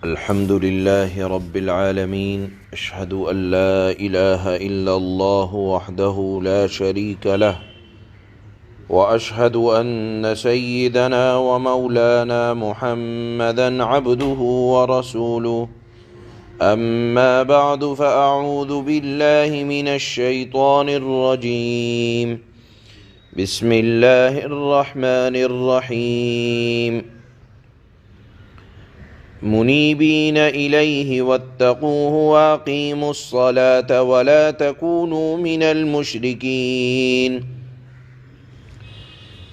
الحمد لله رب العالمين أشهد أن لا إله إلا الله وحده لا شريك له وأشهد أن سيدنا ومولانا محمدا عبده ورسوله أما بعد فأعوذ بالله من الشيطان الرجيم بسم الله الرحمن الرحيم منيبين إليه واتقوه وأقيموا الصلاة ولا تكونوا من المشركين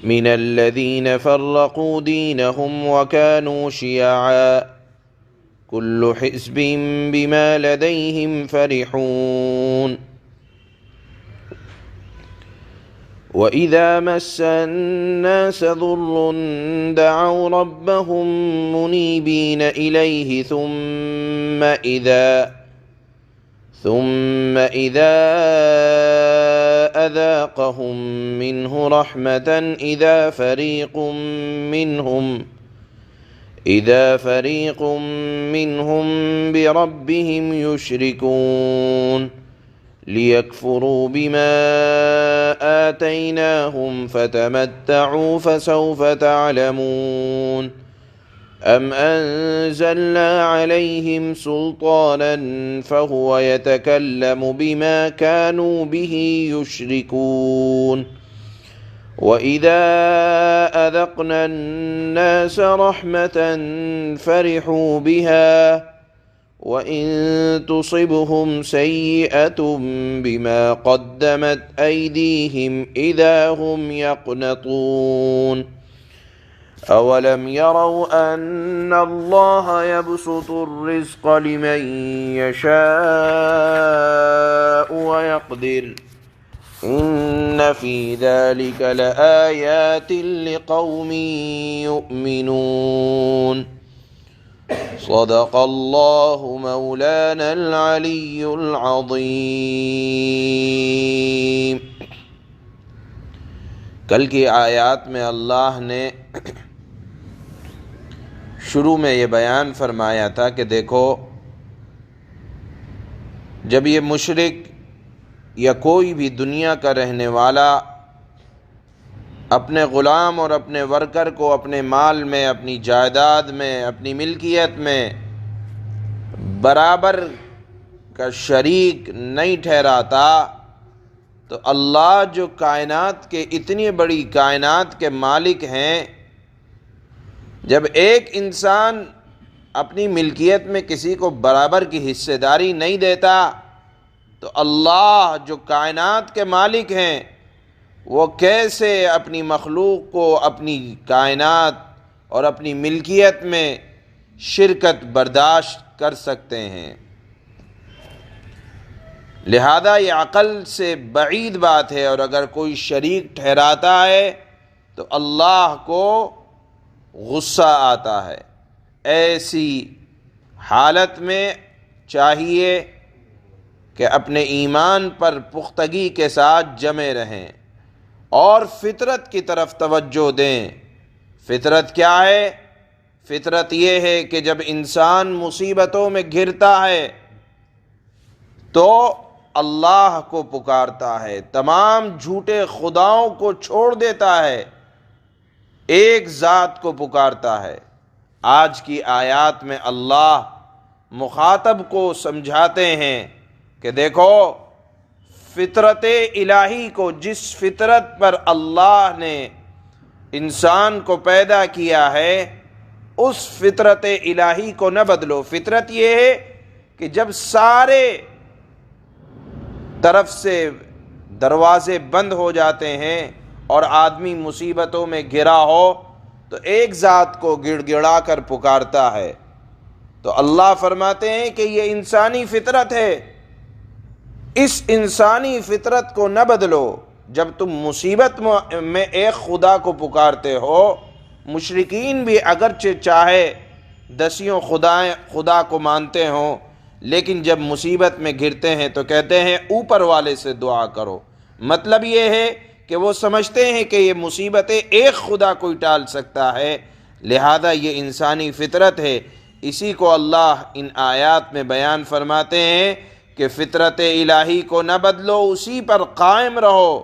من الذين فرقوا دينهم وكانوا شيعا كل حزب بما لديهم فرحون وإذا مس الناس ضر دعوا ربهم منيبين إليه ثم إذا أذاقهم منه رحمة إذا فريق منهم بربهم يشركون ليكفروا بما آتيناهم فتمتعوا فسوف تعلمون أم أنزلنا عليهم سلطانا فهو يتكلم بما كانوا به يشركون وإذا أذقنا الناس رحمة فرحوا بها وإن تصبهم سيئة بما قدمت أيديهم إذا هم يقنطون أولم يروا أن الله يبسط الرزق لمن يشاء ويقدر إن في ذلك لآيات لقوم يؤمنون صدق الله مولانا العلي العظيم۔ کل کی آیات میں اللہ نے شروع میں یہ بیان فرمایا تھا کہ دیکھو، جب یہ مشرک یا کوئی بھی دنیا کا رہنے والا اپنے غلام اور اپنے ورکر کو اپنے مال میں، اپنی جائیداد میں، اپنی ملکیت میں برابر کا شریک نہیں ٹھہراتا، تو اللہ جو کائنات کے اتنی بڑی کائنات کے مالک ہیں، جب ایک انسان اپنی ملکیت میں کسی کو برابر کی حصے داری نہیں دیتا، تو اللہ جو کائنات کے مالک ہیں وہ کیسے اپنی مخلوق کو اپنی کائنات اور اپنی ملکیت میں شرکت برداشت کر سکتے ہیں؟ لہذا یہ عقل سے بعید بات ہے، اور اگر کوئی شریک ٹھہراتا ہے تو اللہ کو غصہ آتا ہے۔ ایسی حالت میں چاہیے کہ اپنے ایمان پر پختگی کے ساتھ جمے رہیں اور فطرت کی طرف توجہ دیں۔ فطرت کیا ہے؟ فطرت یہ ہے کہ جب انسان مصیبتوں میں گھرتا ہے تو اللہ کو پکارتا ہے، تمام جھوٹے خداؤں کو چھوڑ دیتا ہے، ایک ذات کو پکارتا ہے۔ آج کی آیات میں اللہ مخاطب کو سمجھاتے ہیں کہ دیکھو، فطرت الہی کو، جس فطرت پر اللہ نے انسان کو پیدا کیا ہے، اس فطرت الہی کو نہ بدلو۔ فطرت یہ ہے کہ جب سارے طرف سے دروازے بند ہو جاتے ہیں اور آدمی مصیبتوں میں گھرا ہو تو ایک ذات کو گڑ گڑا کر پکارتا ہے۔ تو اللہ فرماتے ہیں کہ یہ انسانی فطرت ہے، اس انسانی فطرت کو نہ بدلو۔ جب تم مصیبت میں ایک خدا کو پکارتے ہو، مشرکین بھی اگرچہ چاہے دسیوں خدا کو مانتے ہوں، لیکن جب مصیبت میں گرتے ہیں تو کہتے ہیں اوپر والے سے دعا کرو۔ مطلب یہ ہے کہ وہ سمجھتے ہیں کہ یہ مصیبتیں ایک خدا کوئی ٹال سکتا ہے، لہذا یہ انسانی فطرت ہے۔ اسی کو اللہ ان آیات میں بیان فرماتے ہیں کہ فطرت الہی کو نہ بدلو، اسی پر قائم رہو۔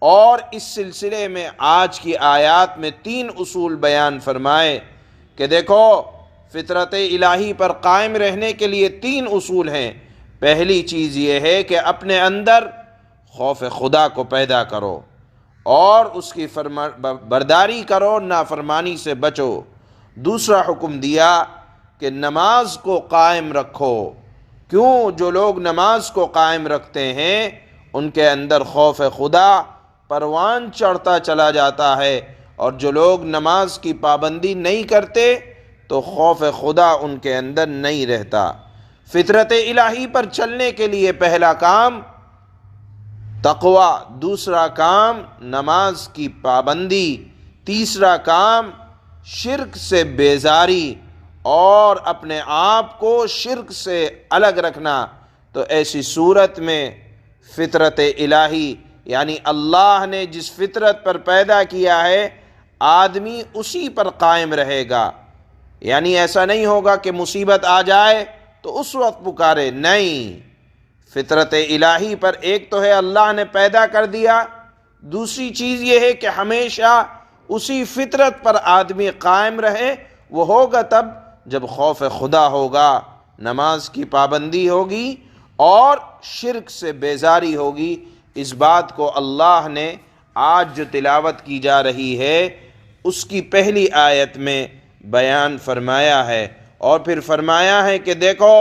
اور اس سلسلے میں آج کی آیات میں 3 اصول بیان فرمائے کہ دیکھو فطرت الہی پر قائم رہنے کے لیے 3 اصول ہیں۔ پہلی چیز یہ ہے کہ اپنے اندر خوف خدا کو پیدا کرو اور اس کی برداری کرو، نافرمانی سے بچو۔ دوسرا حکم دیا کہ نماز کو قائم رکھو۔ کیوں؟ جو لوگ نماز کو قائم رکھتے ہیں ان کے اندر خوف خدا پروان چڑھتا چلا جاتا ہے، اور جو لوگ نماز کی پابندی نہیں کرتے تو خوف خدا ان کے اندر نہیں رہتا۔ فطرت الہی پر چلنے کے لیے پہلا کام تقوی، دوسرا کام نماز کی پابندی، تیسرا کام شرک سے بیزاری اور اپنے آپ کو شرک سے الگ رکھنا۔ تو ایسی صورت میں فطرت الہی یعنی اللہ نے جس فطرت پر پیدا کیا ہے آدمی اسی پر قائم رہے گا۔ یعنی ایسا نہیں ہوگا کہ مصیبت آ جائے تو اس وقت پکارے، نہیں، فطرت الہی پر ایک تو ہے اللہ نے پیدا کر دیا، دوسری چیز یہ ہے کہ ہمیشہ اسی فطرت پر آدمی قائم رہے۔ وہ ہوگا تب جب خوف خدا ہوگا، نماز کی پابندی ہوگی اور شرک سے بیزاری ہوگی۔ اس بات کو اللہ نے آج جو تلاوت کی جا رہی ہے اس کی پہلی آیت میں بیان فرمایا ہے، اور پھر فرمایا ہے کہ دیکھو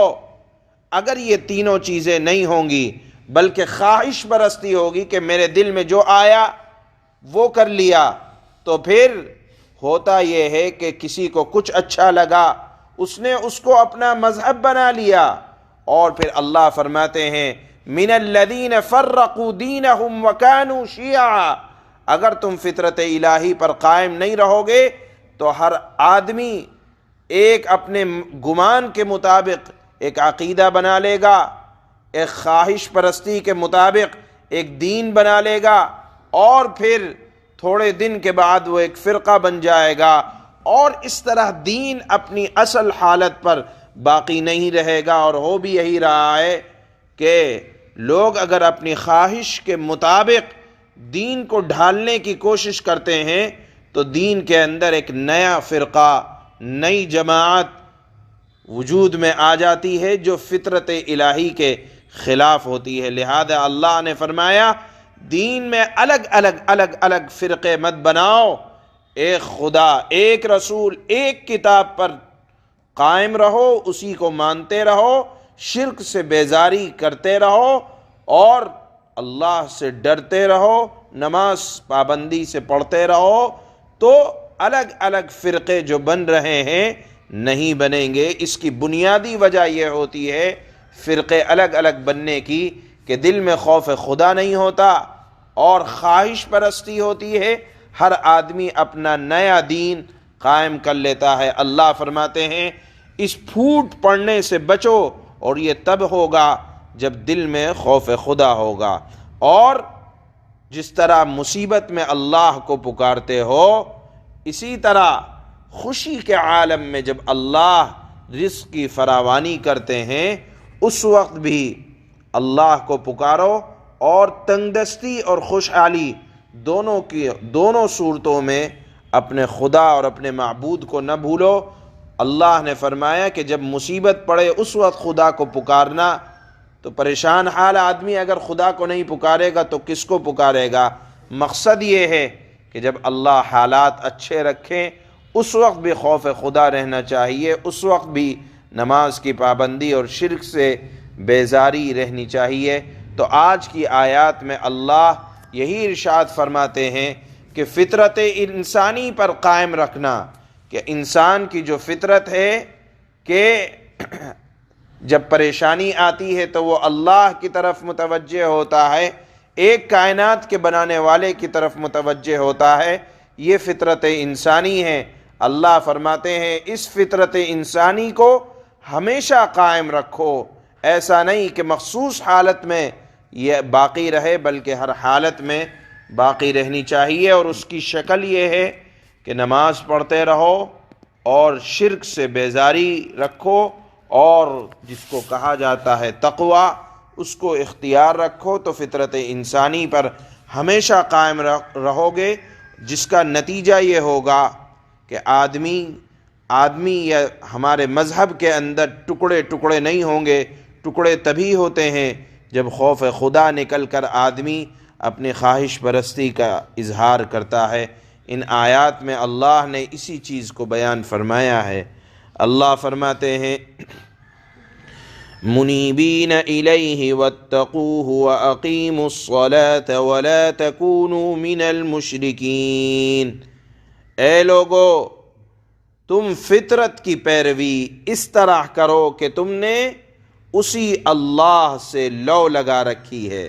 اگر یہ تینوں چیزیں نہیں ہوں گی بلکہ خواہش پرستی ہوگی کہ میرے دل میں جو آیا وہ کر لیا، تو پھر ہوتا یہ ہے کہ کسی کو کچھ اچھا لگا، اس نے اس کو اپنا مذہب بنا لیا۔ اور پھر اللہ فرماتے ہیں من الذین فرقوا دینہم وکانوا شیعا، اگر تم فطرت الہی پر قائم نہیں رہو گے تو ہر آدمی ایک اپنے گمان کے مطابق ایک عقیدہ بنا لے گا، ایک خواہش پرستی کے مطابق ایک دین بنا لے گا، اور پھر تھوڑے دن کے بعد وہ ایک فرقہ بن جائے گا، اور اس طرح دین اپنی اصل حالت پر باقی نہیں رہے گا۔ اور ہو بھی یہی رہا ہے کہ لوگ اگر اپنی خواہش کے مطابق دین کو ڈھالنے کی کوشش کرتے ہیں تو دین کے اندر ایک نیا فرقہ، نئی جماعت وجود میں آ جاتی ہے جو فطرت الہی کے خلاف ہوتی ہے۔ لہذا اللہ نے فرمایا دین میں الگ الگ فرقے مت بناؤ، ایک خدا، ایک رسول، ایک کتاب پر قائم رہو، اسی کو مانتے رہو، شرک سے بیزاری کرتے رہو اور اللہ سے ڈرتے رہو، نماز پابندی سے پڑھتے رہو، تو الگ الگ فرقے جو بن رہے ہیں نہیں بنیں گے۔ اس کی بنیادی وجہ یہ ہوتی ہے فرقے الگ الگ بننے کی کہ دل میں خوف خدا نہیں ہوتا اور خواہش پرستی ہوتی ہے، ہر آدمی اپنا نیا دین قائم کر لیتا ہے۔ اللہ فرماتے ہیں اس پھوٹ پڑنے سے بچو، اور یہ تب ہوگا جب دل میں خوف خدا ہوگا۔ اور جس طرح مصیبت میں اللہ کو پکارتے ہو، اسی طرح خوشی کے عالم میں جب اللہ رزق کی فراوانی کرتے ہیں اس وقت بھی اللہ کو پکارو، اور تنگ دستی اور خوشحالی دونوں صورتوں میں اپنے خدا اور اپنے معبود کو نہ بھولو۔ اللہ نے فرمایا کہ جب مصیبت پڑے اس وقت خدا کو پکارنا، تو پریشان حال آدمی اگر خدا کو نہیں پکارے گا تو کس کو پکارے گا؟ مقصد یہ ہے کہ جب اللہ حالات اچھے رکھیں اس وقت بھی خوف خدا رہنا چاہیے، اس وقت بھی نماز کی پابندی اور شرک سے بیزاری رہنی چاہیے۔ تو آج کی آیات میں اللہ یہی ارشاد فرماتے ہیں کہ فطرت انسانی پر قائم رکھنا، کہ انسان کی جو فطرت ہے کہ جب پریشانی آتی ہے تو وہ اللہ کی طرف متوجہ ہوتا ہے، ایک کائنات کے بنانے والے کی طرف متوجہ ہوتا ہے، یہ فطرت انسانی ہے۔ اللہ فرماتے ہیں اس فطرت انسانی کو ہمیشہ قائم رکھو، ایسا نہیں کہ مخصوص حالت میں یہ باقی رہے بلکہ ہر حالت میں باقی رہنی چاہیے۔ اور اس کی شکل یہ ہے کہ نماز پڑھتے رہو اور شرک سے بیزاری رکھو، اور جس کو کہا جاتا ہے تقوی اس کو اختیار رکھو، تو فطرت انسانی پر ہمیشہ قائم رہو گے، جس کا نتیجہ یہ ہوگا کہ آدمی یا ہمارے مذہب کے اندر ٹکڑے ٹکڑے نہیں ہوں گے۔ ٹکڑے تبھی ہوتے ہیں جب خوف خدا نکل کر آدمی اپنی خواہش پرستی کا اظہار کرتا ہے۔ ان آیات میں اللہ نے اسی چیز کو بیان فرمایا ہے۔ اللہ فرماتے ہیں منیبین الیہ واتقوہ واقیموا الصلاة ولا تکونوا من المشرکین۔ اے لوگو، تم فطرت کی پیروی اس طرح کرو کہ تم نے اسی اللہ سے لو لگا رکھی ہے،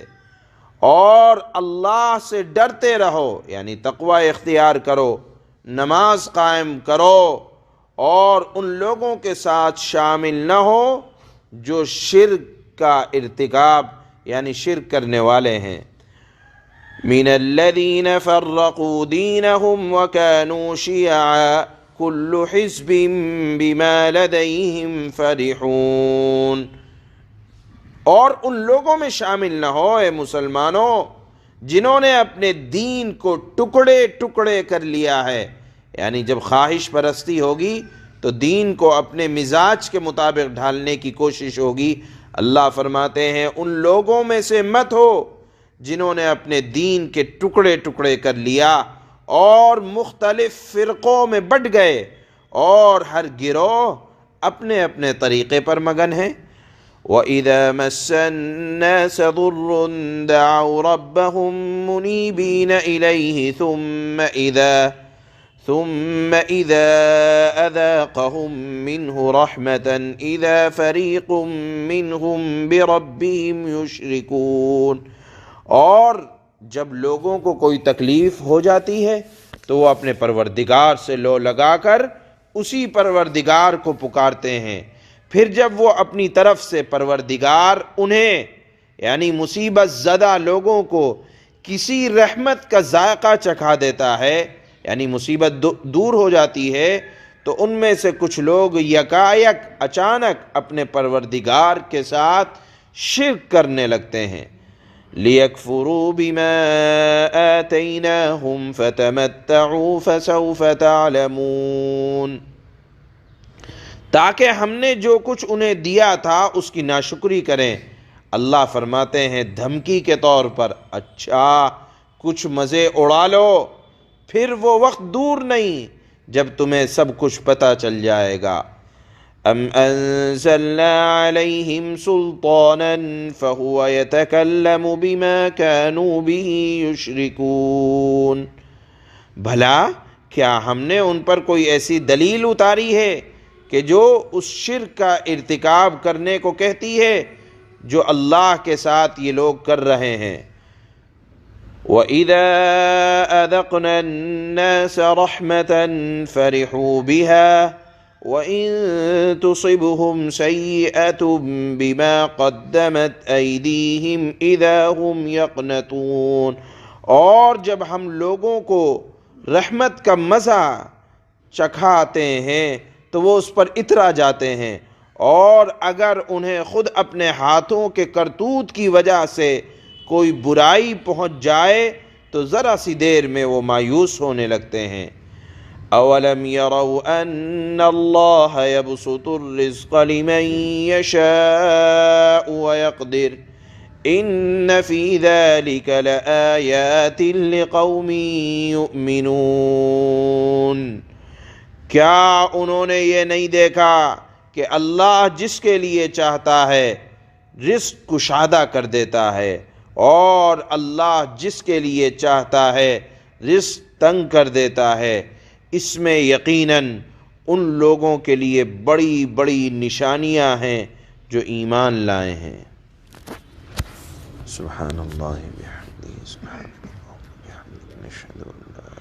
اور اللہ سے ڈرتے رہو، یعنی تقوی اختیار کرو، نماز قائم کرو، اور ان لوگوں کے ساتھ شامل نہ ہو جو شرک کا ارتکاب یعنی شرک کرنے والے ہیں۔ من الذین فرقوا دینہم وکانوا شیعا کل حزب بما لدیہم فرحون۔ اور ان لوگوں میں شامل نہ ہو اے مسلمانوں جنہوں نے اپنے دین کو ٹکڑے ٹکڑے کر لیا ہے، یعنی جب خواہش پرستی ہوگی تو دین کو اپنے مزاج کے مطابق ڈھالنے کی کوشش ہوگی۔ اللہ فرماتے ہیں ان لوگوں میں سے مت ہو جنہوں نے اپنے دین کے ٹکڑے ٹکڑے کر لیا اور مختلف فرقوں میں بٹ گئے، اور ہر گروہ اپنے اپنے طریقے پر مگن ہیں۔ وَإِذَا مَسَّ النَّاسَ ضُرٌّ دَعَوْا رَبَّهُم مُنِيبِينَ إِلَيْهِ ثُمَّ إِذَا أَذَاقَهُم مِّنْهُ رَحْمَةً إِذَا فَرِيقٌ مِّنْهُم بِرَبِّهِمْ يُشْرِكُونَ۔ اور جب لوگوں کو کوئی تکلیف ہو جاتی ہے تو وہ اپنے پروردگار سے لو لگا کر اسی پروردگار کو پکارتے ہیں، پھر جب وہ اپنی طرف سے پروردگار انہیں یعنی مصیبت زدہ لوگوں کو کسی رحمت کا ذائقہ چکھا دیتا ہے، یعنی مصیبت دور ہو جاتی ہے، تو ان میں سے کچھ لوگ یکایک اچانک اپنے پروردگار کے ساتھ شرک کرنے لگتے ہیں۔ لِيَكْفُرُوا بِمَا آتَيْنَاهُمْ فَتَمَتَّعُوا فَسَوْفَ تَعْلَمُونَ۔ تاکہ ہم نے جو کچھ انہیں دیا تھا اس کی ناشکری کریں۔ اللہ فرماتے ہیں دھمکی کے طور پر، اچھا کچھ مزے اڑا لو، پھر وہ وقت دور نہیں جب تمہیں سب کچھ پتہ چل جائے گا۔ ام انزلنا علیہم سلطانا فہو یتکلم بما كانوا به یشرکون۔ بھلا کیا ہم نے ان پر کوئی ایسی دلیل اتاری ہے کہ جو اس شرک کا ارتکاب کرنے کو کہتی ہے جو اللہ کے ساتھ یہ لوگ کر رہے ہیں۔ وَإِذَا أَذَقْنَا النَّاسَ رَحْمَةً فَرِحُوا بِهَا وَإِن تُصِبْهُمْ سَيِّئَةٌ بِمَا قَدَّمَتْ أَيْدِيهِمْ إِذَا هُمْ يَقْنَطُونَ۔ اور جب ہم لوگوں کو رحمت کا مزہ چکھاتے ہیں تو وہ اس پر اترا جاتے ہیں، اور اگر انہیں خود اپنے ہاتھوں کے کرتوت کی وجہ سے کوئی برائی پہنچ جائے تو ذرا سی دیر میں وہ مایوس ہونے لگتے ہیں۔ اولم يروا ان اللہ يبسط الرزق لمن يشاء ويقدر ان في ذلك لآیات لقوم یؤمنون۔ کیا انہوں نے یہ نہیں دیکھا کہ اللہ جس کے لیے چاہتا ہے رزق کشادہ کر دیتا ہے، اور اللہ جس کے لیے چاہتا ہے رزق تنگ کر دیتا ہے؟ اس میں یقیناً ان لوگوں کے لیے بڑی بڑی نشانیاں ہیں جو ایمان لائے ہیں۔ سبحان اللہ بحمدہ، سبحان اللہ بحمدہ، نشہد ان لا